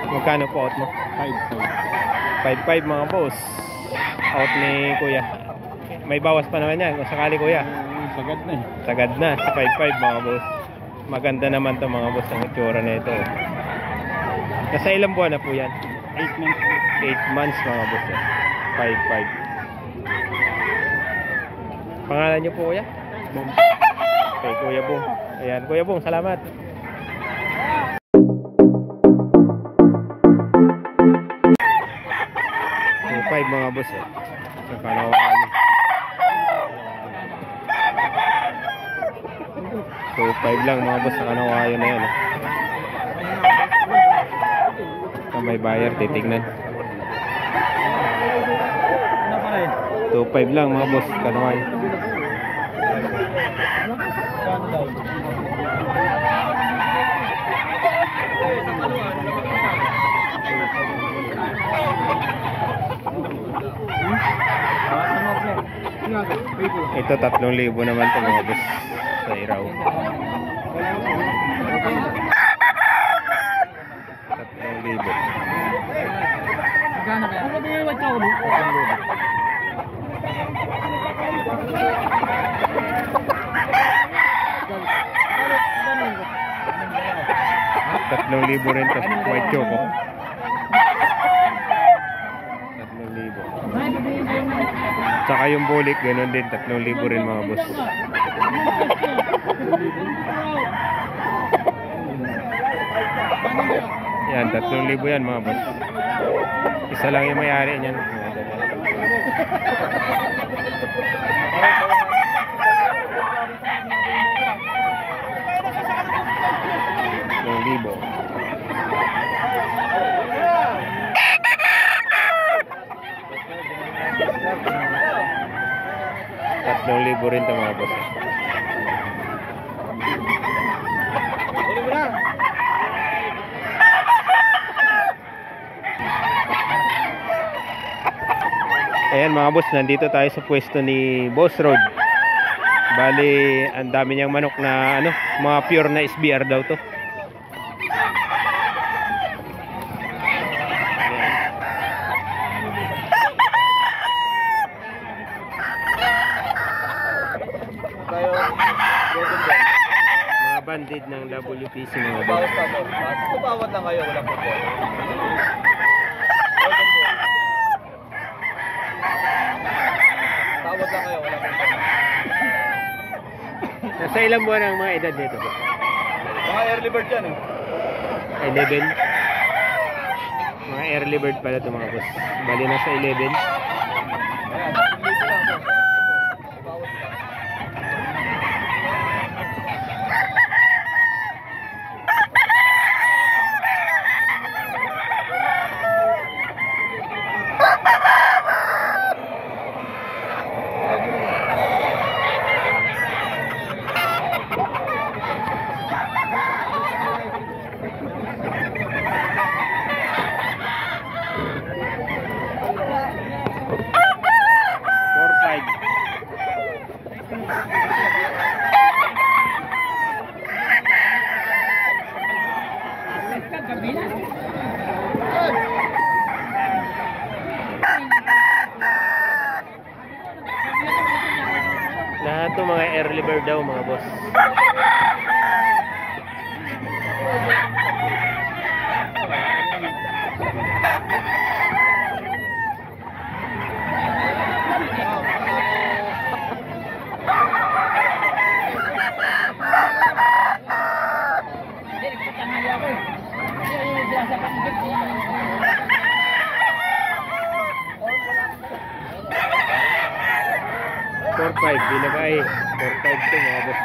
Magkano po out mo? 5.5 mga boss. Out ni kuya. May bawas pa naman yan kung sakali kuya. Sagad na eh. Sagad na sa 5.5 mga boss. Maganda naman to mga boss ang itsura na ito. Nasa ilang buwan na po yan? 8 months. 8 months mga boss. 5.5. Pangalan niyo po kuya? Boom. Okay, Kuya Bong. Ayan, Kuya Bong, salamat. So, 5 mga boss eh. Sa Kanawakan. So 5 lang mga boss sa Kanawakan na yan. Kung may buyer, titignan. 2.5 lang mga boss, Kanawakan. Ito 3,000 naman ito mga boss sa Iraw. 3,000 rin to, white choco. 3,000. Saka yung bulik, ganun din, 3,000 rin mga boss. Yan, 3,000 yan mga boss. Isa lang yung may-ari niyan. Libo. 3,000 rin ito mga boss. Ayan mga boss, nandito tayo sa pwesto ni Boss Rod. Bali, ang dami niyang manok na ano, mga pure na SBR daw to. Mga banded ng WPC mga boss. Bawat lang kayo, wala po po. Tawad lang kayo, wala po po. Nasa ilang buwan ang mga edad nito? Mga early bird yan eh. 11. Mga early bird pala ito mga boss. Bali nasa 11. Lahat ng mga early bird daw mga boss. $4,500 binabay. $4,500 to mga boss.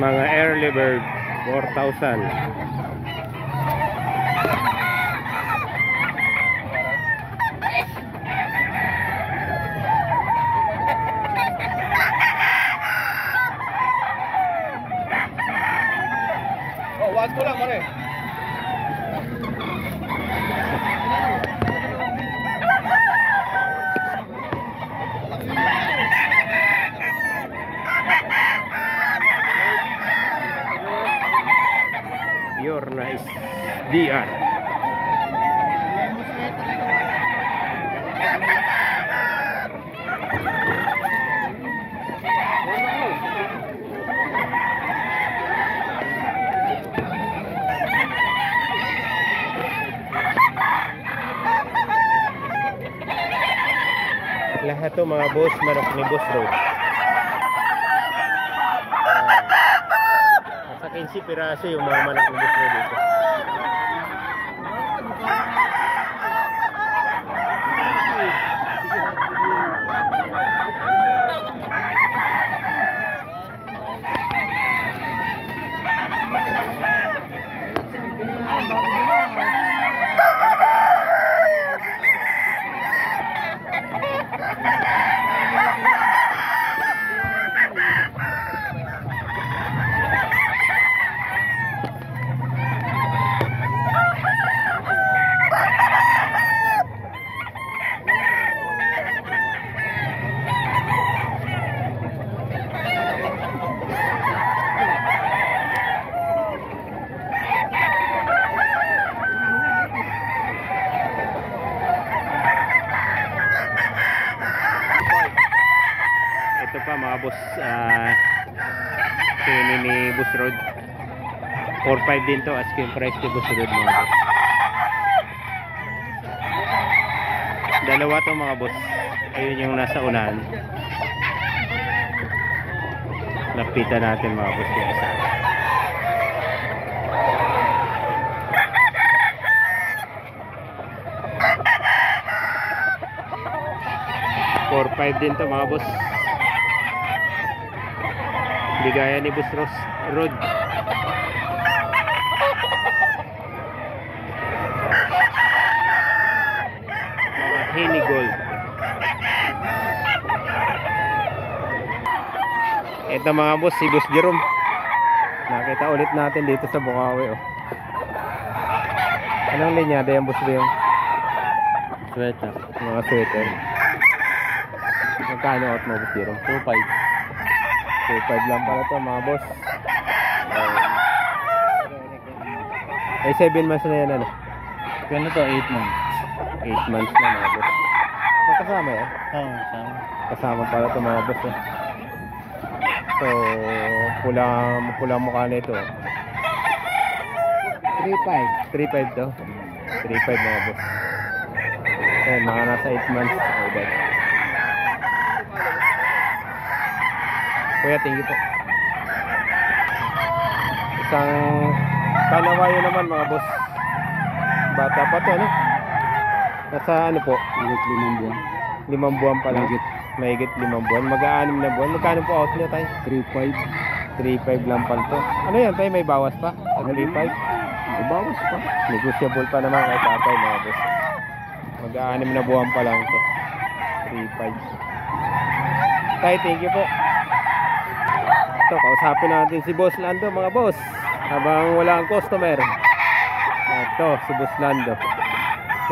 Mga early bird 4,000. DR. Lahat to mga boss, manok ni Boss Road. Nasa 15 piraso yung mga manok ni Boss Road dito. Ito pa mga boss, sini ni Boss Road. 4-5 din to, asking price ni Boss Road mga boss. Dalawa to mga boss. Ayun yung nasa unahan. Lapitan natin mga boss yung isa. $4.5 din to mga boss. Bigaya ni Boss Road. Mga Henny Gold. Ito mga boss, si Boss Jerome. Nakita ulit natin dito sa Bukawi. Oh. Anong linyada yung Boss Jerome? Sweater. Mga sweater. Magkano out mo Boss Jerome? 2.5. 2.5 lang pala to mga boss. Ay 7 months na yan ano? Kano to? 8 months. 8 months na mga boss. Kasama yan? Oo, kasama. Kasama pala to mga boss. So pulang mukha na ito. 3.5. 3.5 to? 3.5 mga boss. Ayan, mga nasa 8 months. Okay. Kuya, thank you po. Isang kanawayo naman mga boss. Bata pa to, ano? Nasa ano po? Mahigit 5 buwan. 5 buwan pa lang. Mahigit 5 buwan. Mag-6 na buwan. Magkano po out niya tayo? 3.5. 3.5 lang pa to. Ano yan tayo? May bawas pa? 3.5? May bawas pa. Negotiable pa naman kay tatay mga boss. Mag-6 na buwan pa lang to. 3.5. Tayo, thank you po. Ito, kausapin natin si Boss Lando mga boss habang wala ang customer. Ito, si Boss Lando.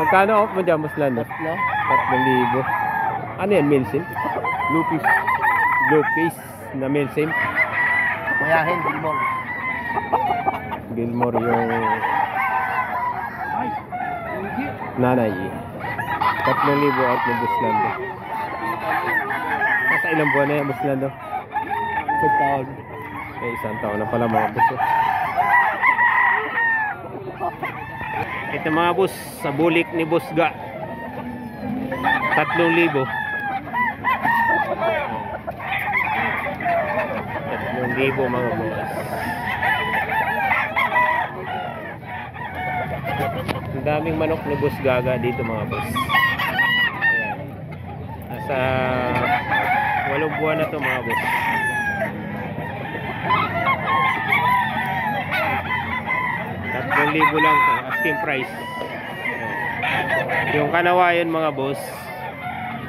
Magkano off mo dyan Boss Lando? 3,000. Ano yan, Milsim? Blue piece na Milsim. Mayahin, Gilmore. Gilmore yung nanay. 3,000 out ni Boss Lando. Nasa ilang buwan na yan Boss Lando? 1 taon. Eh, 1 taon na pala mga boss. Ito mga boss, sa bulik ni Boss Ga. 3,000. 3,000 mga boss. Ang daming manok ni Boss Gaga dito mga boss. Ayan. Nasa 8 buwan na to mga boss. 3,000 lang to, asking price. Yung kanawayan mga boss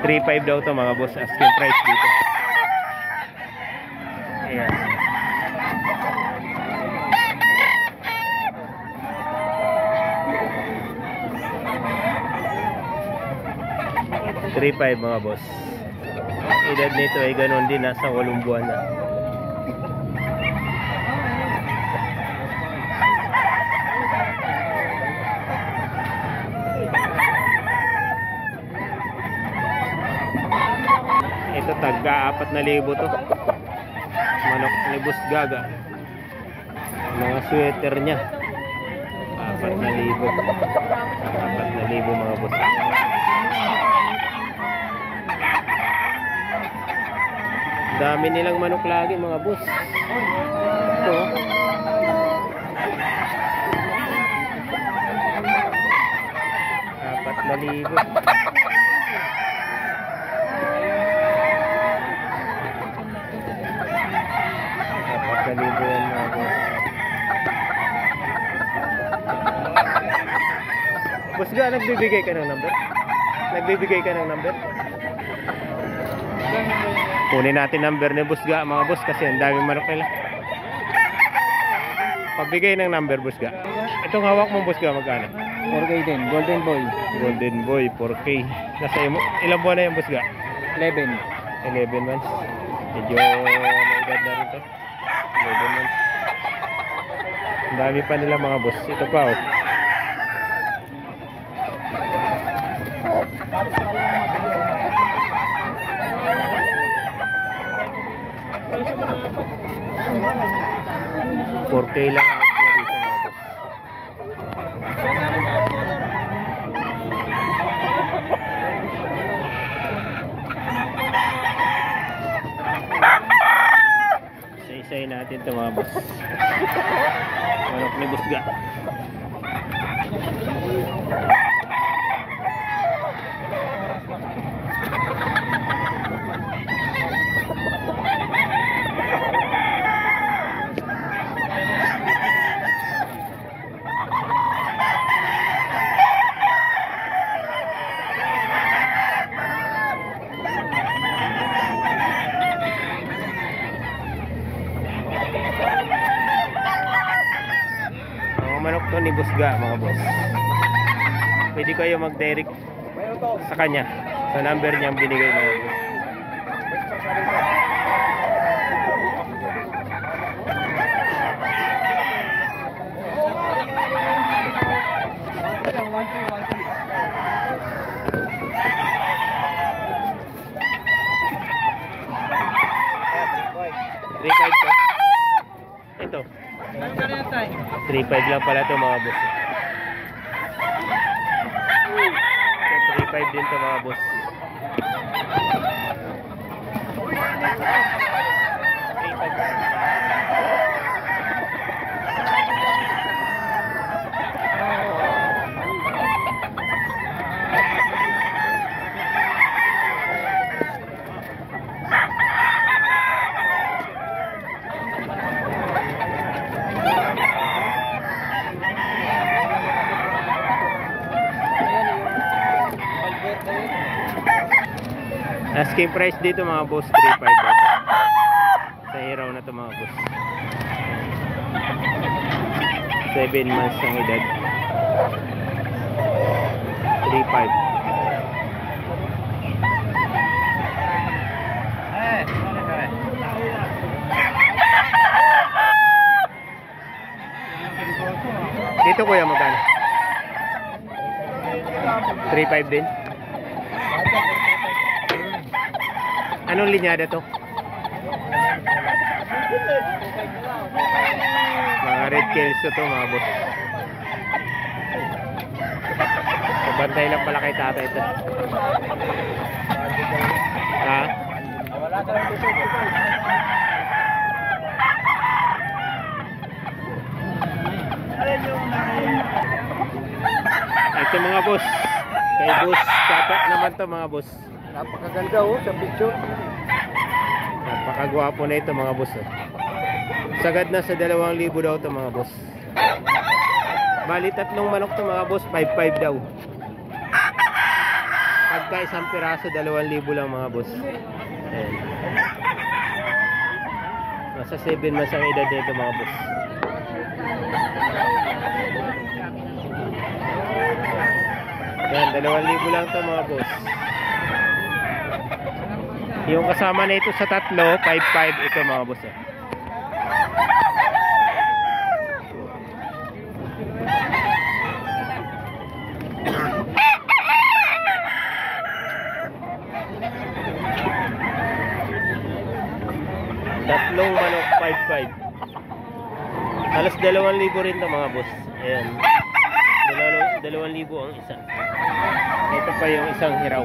3.5 daw to mga boss, asking price dito. Ayan. $3.5 mga boss. Edad nito ay ganoon din, nasa 8 buwan na. Tagka 4,000 to. Manok ni Boss Gaga. Mga sweater niya. 4,000. 4,000 mga boss. Dami nilang manok lagi mga boss. Ito. Apat na libo. Yan mga boss. Boss Ga, nagbibigay ka ng number? Nagbibigay ka ng number? Kunin natin number ni Boss Ga mga boss kasi ang daming manok nila. Pagbigay ng number Boss Ga. Itong hawak mong Boss Ga magkano? 4K din, Golden Boy. Golden Boy 4K. Nasa ilang buwan na yan Boss Ga? 11. 11 months. Medyo may edad na rin to. 11 months. Ang dami pa nila mga boss. Ito pa oh. $4K lang ang dito mga boss. Isa-isayin natin ito mga boss. Manok ni Boss Ga. Manok to ni Boss Ga mga boss. Pwede kayo mag-direct sa kanya sa number niyang binigay mga boss. Ito 3.5 lang pala to mga boss. 3.5 din to mga boss. Asking price dito mga boss 3.5 sa hiraw na to mga boss. 7 months ang edad. 3.5. Dito kuya magkano? 3.5 din. Anong linyada to? Mga red Kelso to mga boss. Kabantay lang pala kay tatay ito. Ha? Ito mga boss. Kay boss Tata naman to mga boss. Napakaganda oh sa picture. Napakagwapo na ito mga boss. Sagad na sa 2,000 daw ito mga boss. Bali 3 manok to mga boss, 5.5 daw. Pagka isang piraso 2,000 lang mga boss. Ayan. Nasa 7 months ang edad nito mga boss. Ayan, 2,000 lang to mga boss. Yung kasama na ito sa 3, 5.5 ito mga boss. Tatlong manok, 5-5. Halos 2,000 rin to mga boss. Ayan. 2,000 ang isa. Ito pa yung isang hiraw.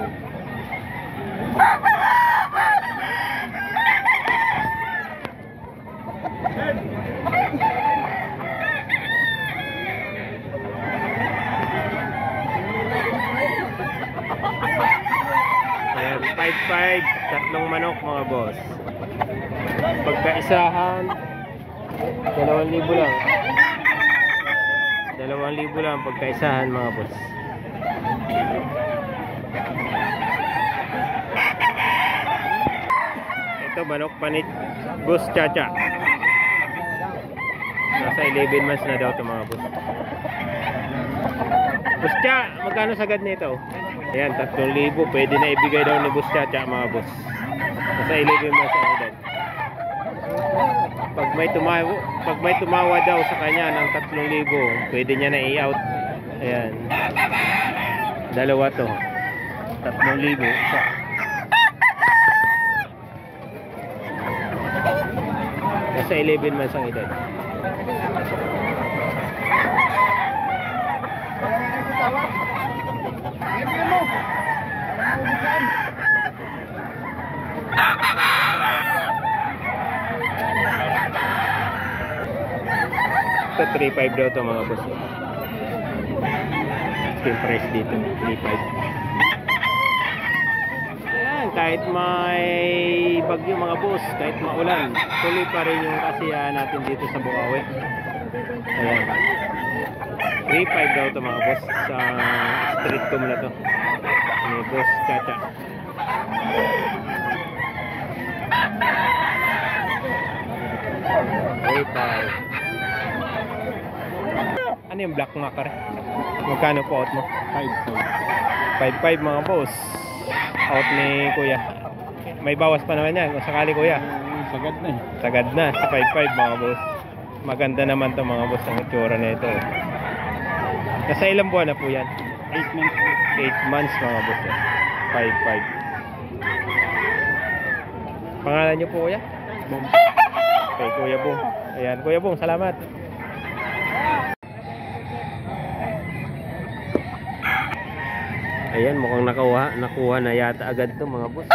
Ayan, 5-5. Tatlong manok mga boss. Pagkaisahan 2,000 lang. 2,000 lang pagkaisahan mga boss. Ito manok panit Boss Chacha. Nasa 11 months na daw ito mga boss. Boss Cha, magkano sagad nito? Ayan, 3,000. Pwede na ibigay daw ni Boss Chacha mga boss. Nasa 11 months na edad. Pag may tumawa daw sa kanya ng 3,000, pwede niya na i-out. Ayan. Dalawa to. 3,000. Isa. Nasa 11 months ang edad. Ito 3,500 daw ito mga boss. Yung price dito 3,500. Ayan, kahit may bagyo mga boss, kahit maulan, tuloy pa rin yung kasiyahan natin dito sa Bukawi. Ayan, 3,500 daw ito mga boss. Sa street com na to ni Boss Chacha. Ano yung black macar? Magkano po out mo? 5,500 mga boss. Out ni kuya. May bawas pa naman yan kung sakali kuya. Sagad na eh. Sagad na sa 5,500 mga boss. Maganda naman to mga boss ang itsura na ito. Nasa ilang buwan na po yan? 8 months. 8 months mga boss. 5,500. Pangalan niyo po kuya? Okay, Kuya Bong. Ayan, Kuya Bong, salamat. Ayan, mukhang nakuha na yata agad to mga boss.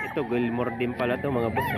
Ito, Gilmore din pala to mga boss.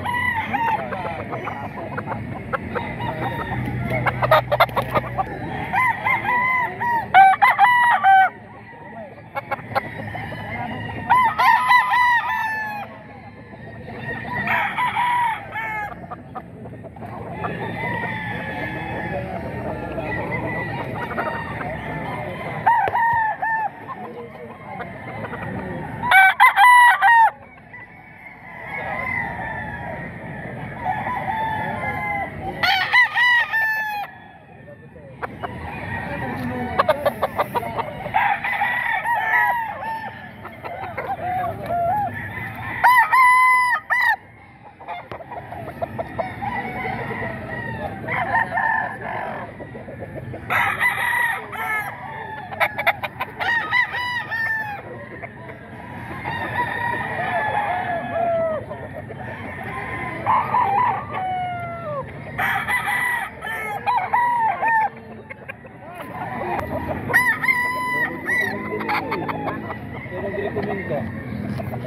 Recommend ka.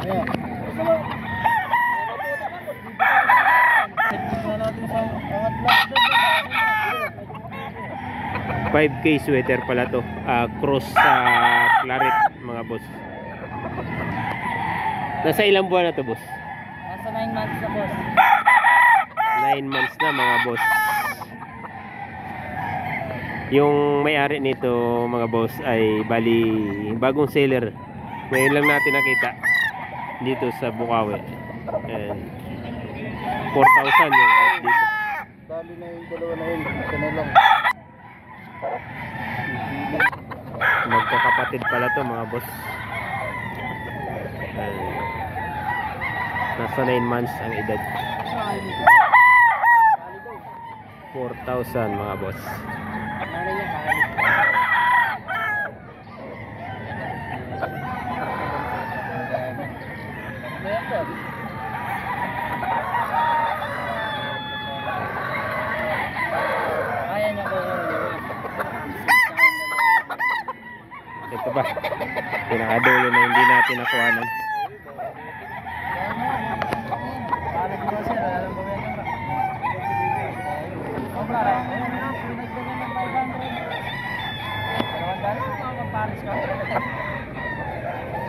Ayan. 5K sweater pala to. Cross sa claret mga boss. Nasa ilang buwan na to boss? Nasa 9 months na boss. 9 months na mga boss. Yung may-ari nito mga boss ay bali bagong seller. Ngayon lang natin nakita dito sa Bukawi. And 4,000 yung out dito. Dali na yung dalawa na yun. Isa na lang. Magkakapatid pala to mga boss. Nasa 9 months ang edad. 4,000 mga boss. Ito ba? Pinakadulo na hindi natin nakuhanan.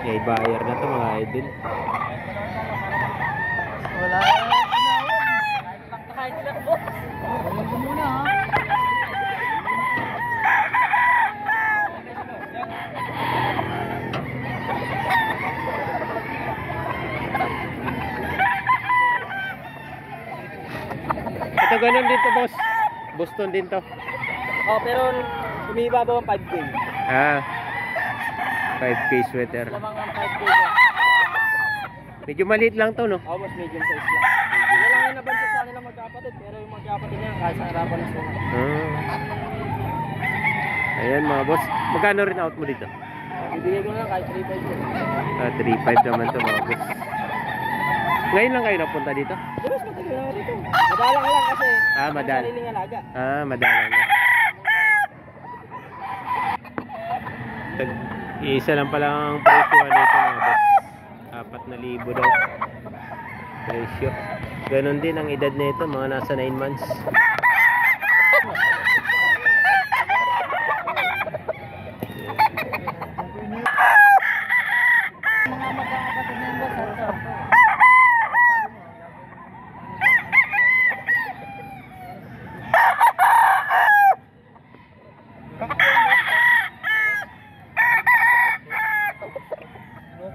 May buyer na to mga idol. Wala. Kahit lang po. Wala ko muna ha. Ito ganun din to boss. Boston din to. Oh, pero umiibabaw ang 5K. Ah. 5K sweater. Lamang ang 5K. Medyo maliit lang to, no? Almost medium size lang. Wala lang yung nabansa sa kanila magkapatid, pero yung magkapatid niya kahit sa harapan ng sumat. Ayan mga boss. Magkano rin out mo dito? Bibigay ko na lang kahit 3.5 ko. 3.5 naman to mga boss. Ngayon lang kayo napunta dito? Pero mas matagal na ako dito. Madalang lang kasi. Madal. Sariling alaga. Madalang na. Isa lang pala ang presyo nito mga boss. 4,000 daw. Presyo. Ganon din ang edad nito, mga nasa 9 months.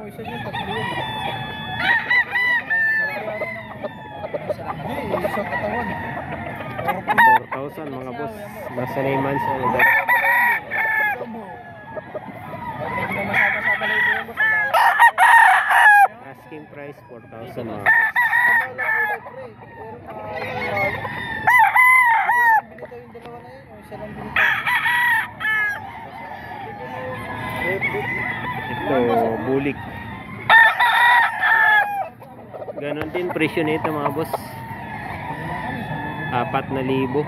Isa niya, tatlo yun. Sa katawan. 4,000 mga boss. Nasa 9 months ang edad. Asking price 4,000 mga boss. Ito, bulik. Ganon din presyo nito mga boss. 4,000.